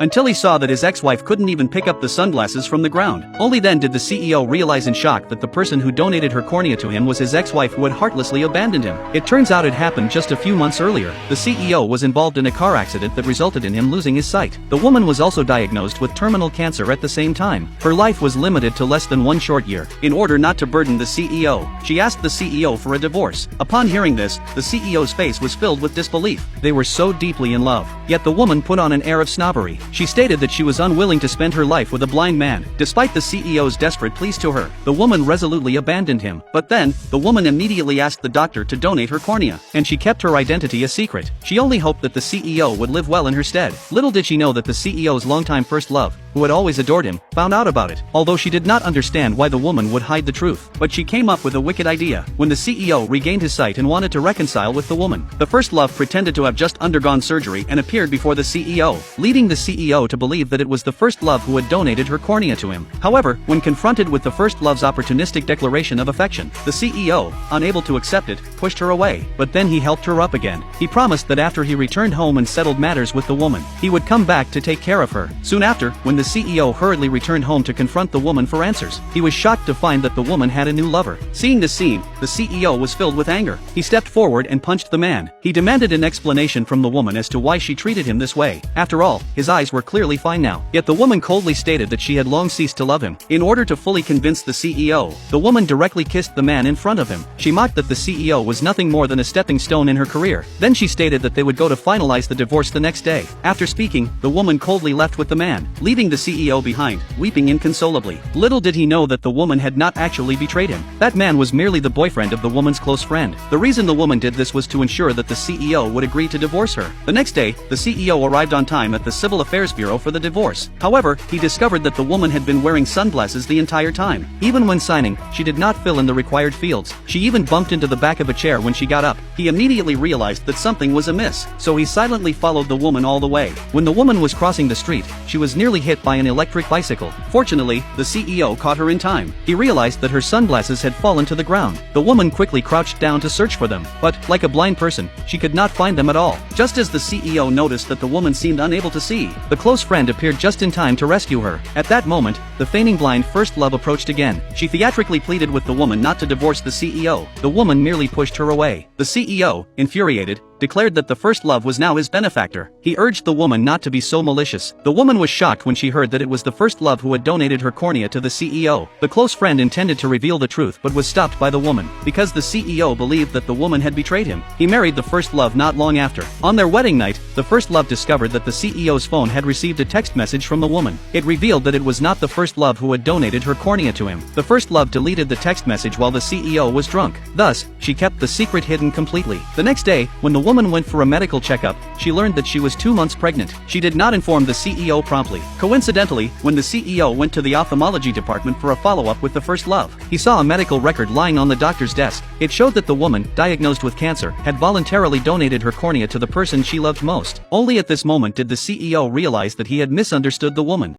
until he saw that his ex-wife couldn't even pick up the sunglasses from the ground. Only then did the CEO realize in shock that the person who donated her cornea to him was his ex-wife who had heartlessly abandoned him. It turns out it happened just a few months earlier. The CEO was involved in a car accident that resulted in him losing his sight. The woman was also diagnosed with terminal cancer at the same time. Her life was limited to less than 1 short year. In order not to burden the CEO, she asked the CEO for a divorce. Upon hearing this, the CEO's face was filled with disbelief. They were so deeply in love. Yet the woman put on an air of snobbery. She stated that she was unwilling to spend her life with a blind man. Despite the CEO's desperate pleas to her, the woman resolutely abandoned him. But then, the woman immediately asked the doctor to donate her cornea, and she kept her identity a secret. She only hoped that the CEO would live well in her stead. Little did she know that the CEO's longtime first love, who had always adored him, found out about it. Although she did not understand why the woman would hide the truth, but she came up with a wicked idea. When the CEO regained his sight and wanted to reconcile with the woman, the first love pretended to have just undergone surgery and appeared before the CEO, leading the CEO to believe that it was the first love who had donated her cornea to him. However, when confronted with the first love's opportunistic declaration of affection, the CEO, unable to accept it, pushed her away. But then he helped her up again. He promised that after he returned home and settled matters with the woman, he would come back to take care of her. Soon after, when the CEO hurriedly returned home to confront the woman for answers, he was shocked to find that the woman had a new lover. Seeing this scene, the CEO was filled with anger. He stepped forward and punched the man. He demanded an explanation from the woman as to why she treated him this way. After all, his eyes were clearly fine now. Yet the woman coldly stated that she had long ceased to love him. In order to fully convince the CEO, the woman directly kissed the man in front of him. She mocked that the CEO was nothing more than a stepping stone in her career. Then she stated that they would go to finalize the divorce the next day. After speaking, the woman coldly left with the man, leaving the CEO behind, weeping inconsolably. Little did he know that the woman had not actually betrayed him. That man was merely the boyfriend of the woman's close friend. The reason the woman did this was to ensure that the CEO would agree to divorce her. The next day, the CEO arrived on time at the Civil Affairs Bureau for the divorce. However, he discovered that the woman had been wearing sunglasses the entire time. Even when signing, she did not fill in the required fields. She even bumped into the back of a chair when she got up. He immediately realized that something was amiss, so he silently followed the woman all the way. When the woman was crossing the street, she was nearly hit by an electric bicycle. Fortunately, the CEO caught her in time. He realized that her sunglasses had fallen to the ground. The woman quickly crouched down to search for them, but, like a blind person, she could not find them at all. Just as the CEO noticed that the woman seemed unable to see, the close friend appeared just in time to rescue her. At that moment, the feigning blind first love approached again. She theatrically pleaded with the woman not to divorce the CEO. The woman merely pushed her away. The CEO, infuriated, declared that the first love was now his benefactor. He urged the woman not to be so malicious. The woman was shocked when she heard that it was the first love who had donated her cornea to the CEO. The close friend intended to reveal the truth but was stopped by the woman. Because the CEO believed that the woman had betrayed him, he married the first love not long after. On their wedding night, the first love discovered that the CEO's phone had received a text message from the woman. It revealed that it was not the first love who had donated her cornea to him. The first love deleted the text message while the CEO was drunk. Thus, she kept the secret hidden completely. The next day, when the woman went for a medical checkup, she learned that she was 2 months pregnant. She did not inform the CEO promptly. Coincidentally, when the CEO went to the ophthalmology department for a follow-up with the first love, he saw a medical record lying on the doctor's desk. It showed that the woman, diagnosed with cancer, had voluntarily donated her cornea to the person she loved most. Only at this moment did the CEO realize that he had misunderstood the woman.